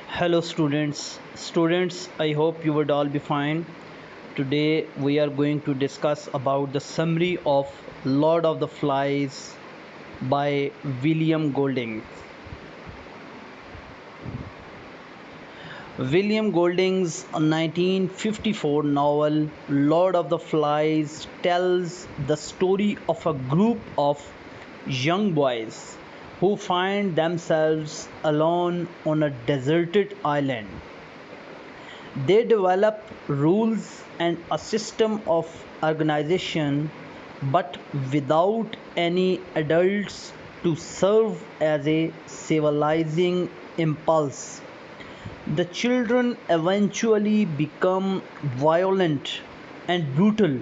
Hello students, I hope you would all be fine. Today we are going to discuss about the summary of Lord of the Flies by William Golding. William Golding's 1954 novel Lord of the Flies tells the story of a group of young boys who find themselves alone on a deserted island. They develop rules and a system of organization, but without any adults to serve as a civilizing impulse. The children eventually become violent and brutal.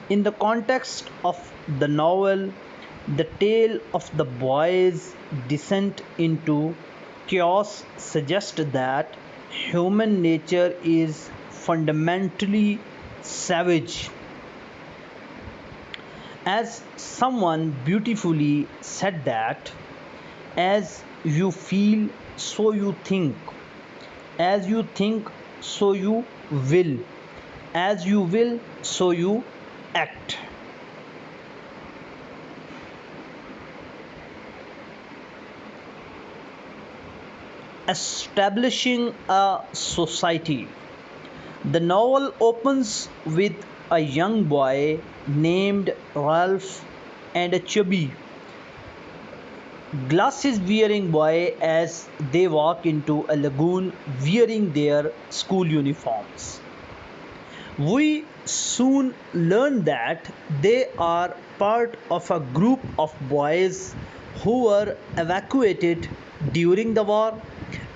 In the context of the novel, the tale of the boys' descent into chaos suggests that human nature is fundamentally savage. As someone beautifully said that, as you feel, so you think, as you think, so you will, as you will, so you act. Establishing a society. The novel opens with a young boy named Ralph and a chubby, glasses wearing boy as they walk into a lagoon wearing their school uniforms. We soon learn that they are part of a group of boys who were evacuated during the war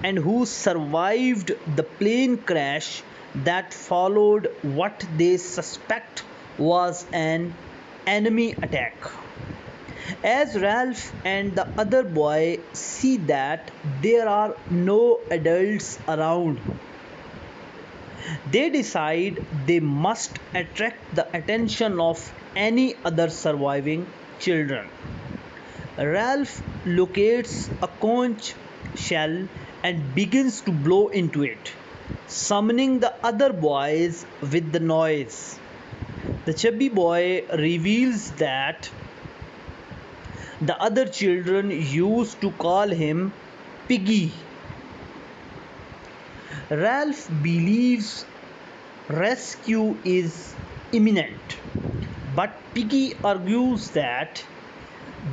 and who survived the plane crash that followed what they suspect was an enemy attack. As Ralph and the other boy see that there are no adults around, they decide they must attract the attention of any other surviving children. Ralph locates a conch shell and begins to blow into it, summoning the other boys with the noise. The chubby boy reveals that the other children used to call him Piggy. Ralph believes rescue is imminent, but Piggy argues that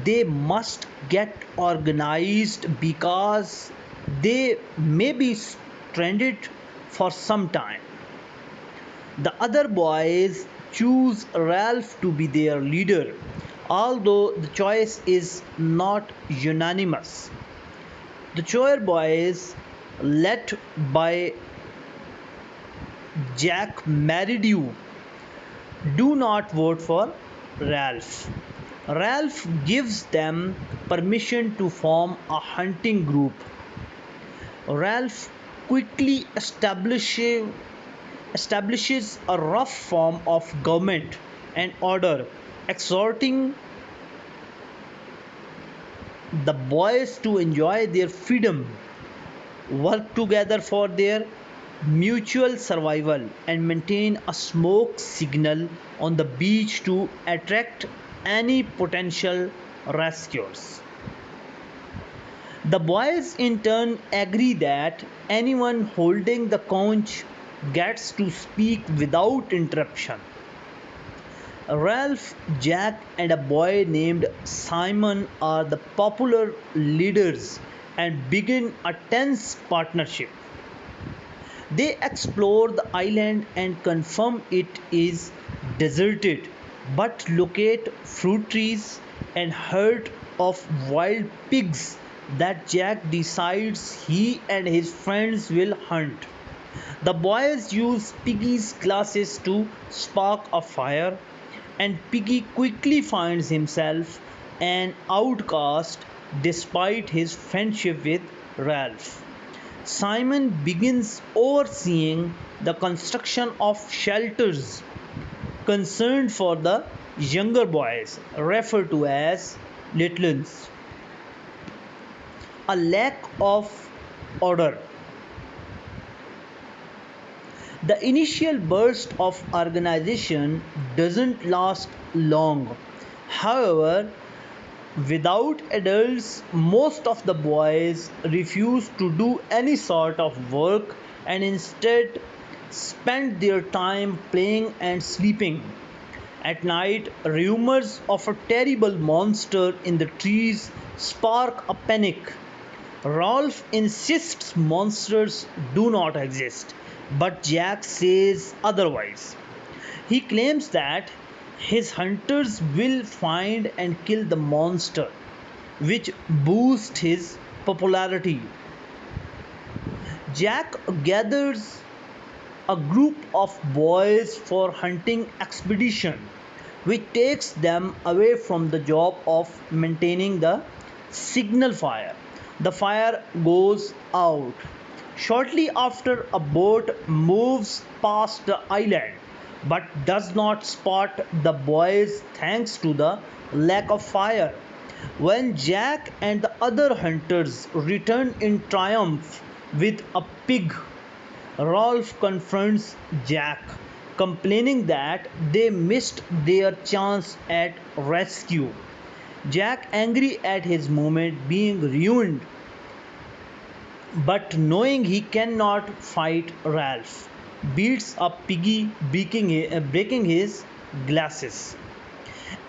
they must get organized because they may be stranded for some time. The other boys choose Ralph to be their leader, although the choice is not unanimous. The Choir boys, led by Jack Maridew, do not vote for Ralph. Ralph gives them permission to form a hunting group. Ralph quickly establishes a rough form of government and order, exhorting the boys to enjoy their freedom, work together for their mutual survival, and maintain a smoke signal on the beach to attract any potential rescuers. The boys in turn agree that anyone holding the conch gets to speak without interruption. Ralph, Jack, and a boy named Simon are the popular leaders and begin a tense partnership. They explore the island and confirm it is deserted, but locate fruit trees and herd of wild pigs that Jack decides he and his friends will hunt. The boys use Piggy's glasses to spark a fire, and Piggy quickly finds himself an outcast despite his friendship with Ralph. Simon begins overseeing the construction of shelters concerned for the younger boys, referred to as littles. A lack of order. The initial burst of organization doesn't last long. However, without adults, most of the boys refuse to do any sort of work and instead spend their time playing and sleeping. At night, rumors of a terrible monster in the trees spark a panic. Rolf insists monsters do not exist, but Jack says otherwise. He claims that his hunters will find and kill the monster, which boosts his popularity. Jack gathers a group of boys for hunting expedition, which takes them away from the job of maintaining the signal fire. The fire goes out. Shortly after, a boat moves past the island but does not spot the boys thanks to the lack of fire. When Jack and the other hunters return in triumph with a pig, Rolf confronts Jack, complaining that they missed their chance at rescue. Jack, angry at his moment being ruined, but knowing he cannot fight Ralph, beats up Piggy, breaking his glasses.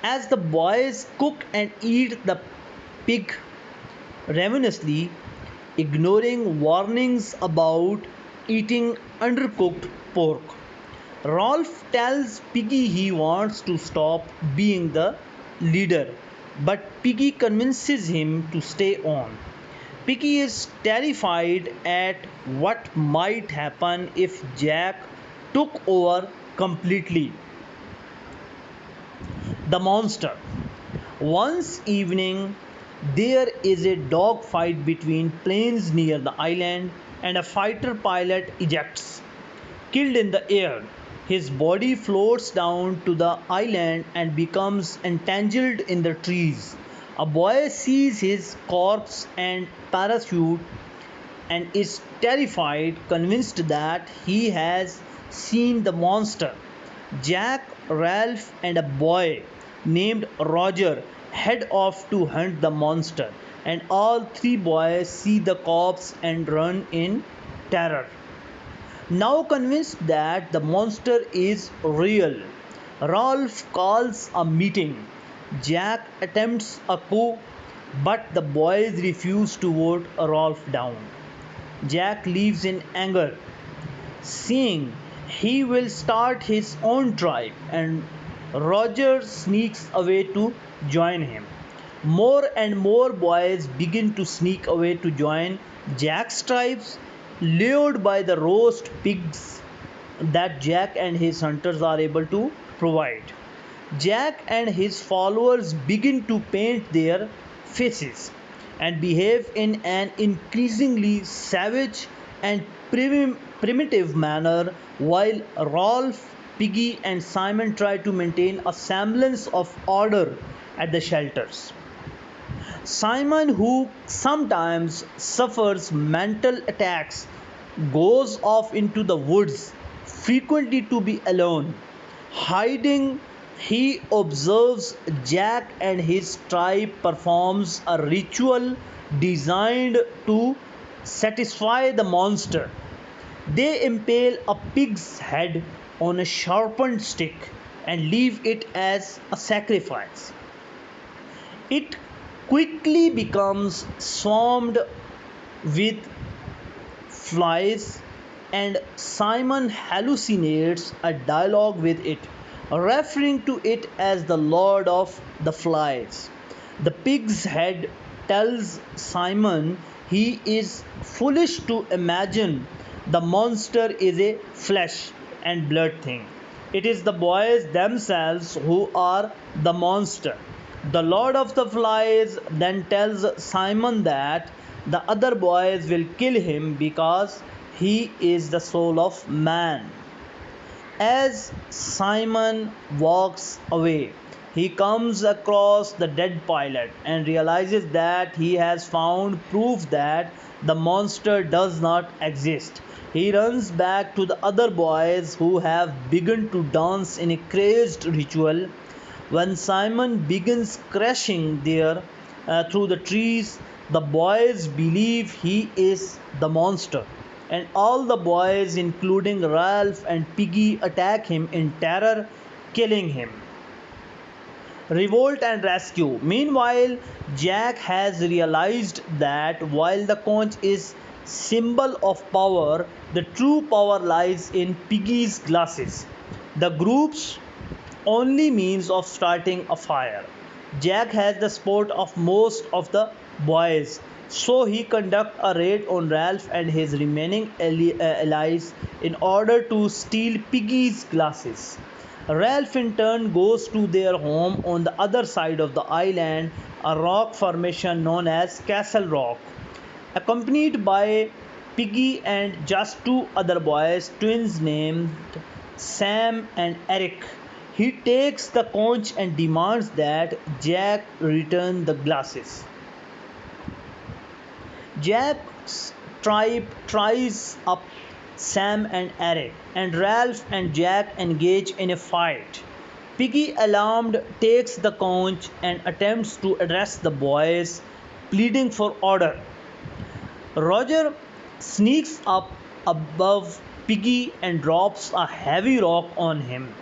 As the boys cook and eat the pig ravenously, ignoring warnings about eating undercooked pork. Rolf tells Piggy he wants to stop being the leader, but Piggy convinces him to stay on. Piggy is terrified at what might happen if Jack took over completely. The monster. Once evening, there is a dogfight between planes near the island, and a fighter pilot ejects, killed in the air. His body floats down to the island and becomes entangled in the trees. A boy sees his corpse and parachute and is terrified, convinced that he has seen the monster. Jack, Ralph, and a boy named Roger head off to hunt the monster, and all three boys see the corpse and run in terror. Now convinced that the monster is real, Rolf calls a meeting. Jack attempts a coup, but the boys refuse to vote Rolf down. Jack leaves in anger, saying he will start his own tribe, and Roger sneaks away to join him. More and more boys begin to sneak away to join Jack's tribes, lured by the roast pigs that Jack and his hunters are able to provide. Jack and his followers begin to paint their faces and behave in an increasingly savage and primitive manner, while Rolf, Piggy, and Simon try to maintain a semblance of order at the shelters. Simon, who sometimes suffers mental attacks, goes off into the woods, frequently to be alone. Hiding, he observes Jack and his tribe performs a ritual designed to satisfy the monster. They impale a pig's head on a sharpened stick and leave it as a sacrifice. It quickly becomes swarmed with flies, and Simon hallucinates a dialogue with it, referring to it as the Lord of the Flies. The pig's head tells Simon he is foolish to imagine the monster is a flesh and blood thing. It is the boys themselves who are the monster. The Lord of the Flies then tells Simon that the other boys will kill him because he is the soul of man. As Simon walks away, He comes across the dead pilot and realizes that he has found proof that the monster does not exist. He runs back to the other boys who have begun to dance in a crazed ritual. When Simon begins crashing there through the trees, the boys believe he is the monster, and all the boys, including Ralph and Piggy, attack him in terror, killing him. Revolt and rescue. Meanwhile, Jack has realized that while the conch is symbol of power, the true power lies in Piggy's glasses, the group's only means of starting a fire. Jack has the support of most of the boys, so he conducts a raid on Ralph and his remaining allies in order to steal Piggy's glasses. Ralph in turn goes to their home on the other side of the island, a rock formation known as Castle Rock. Accompanied by Piggy and just two other boys, twins named Sam and Eric, he takes the conch and demands that Jack return the glasses. Jack's tribe tries up Sam and Eric, and Ralph and Jack engage in a fight. Piggy, alarmed, takes the conch and attempts to address the boys, pleading for order. Roger sneaks up above Piggy and drops a heavy rock on him,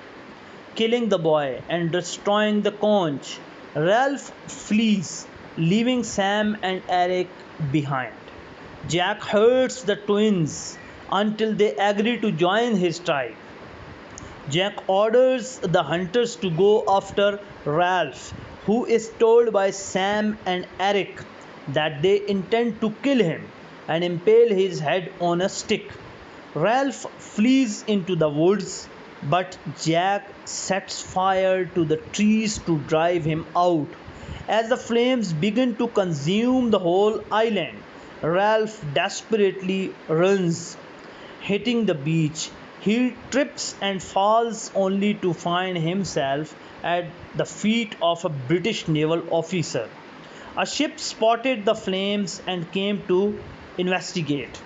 killing the boy and destroying the conch. Ralph flees, leaving Sam and Eric behind. Jack hurts the twins until they agree to join his tribe. Jack orders the hunters to go after Ralph, who is told by Sam and Eric that they intend to kill him and impale his head on a stick. Ralph flees into the woods, but Jack sets fire to the trees to drive him out. As the flames begin to consume the whole island, Ralph desperately runs, hitting the beach. He trips and falls only to find himself at the feet of a British naval officer. A ship spotted the flames and came to investigate.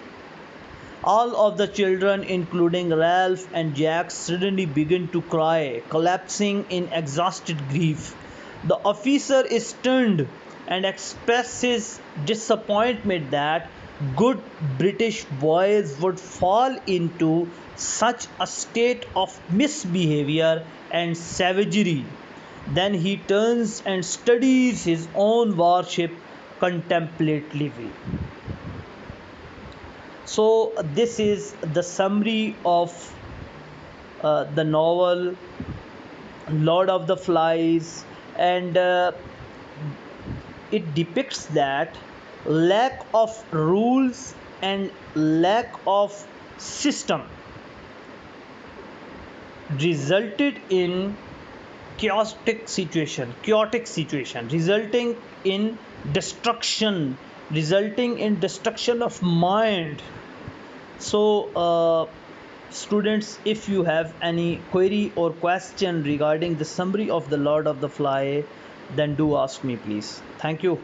All of the children, including Ralph and Jack, suddenly begin to cry, collapsing in exhausted grief. The officer is stunned and expresses disappointment that good British boys would fall into such a state of misbehavior and savagery. Then he turns and studies his own warship contemplatively. So, this is the summary of the novel Lord of the Flies, and it depicts that lack of rules and lack of system resulted in chaotic situation resulting in destruction of mind. So students, if you have any query or question regarding the summary of the Lord of the Fly, then do ask me, please. Thank you.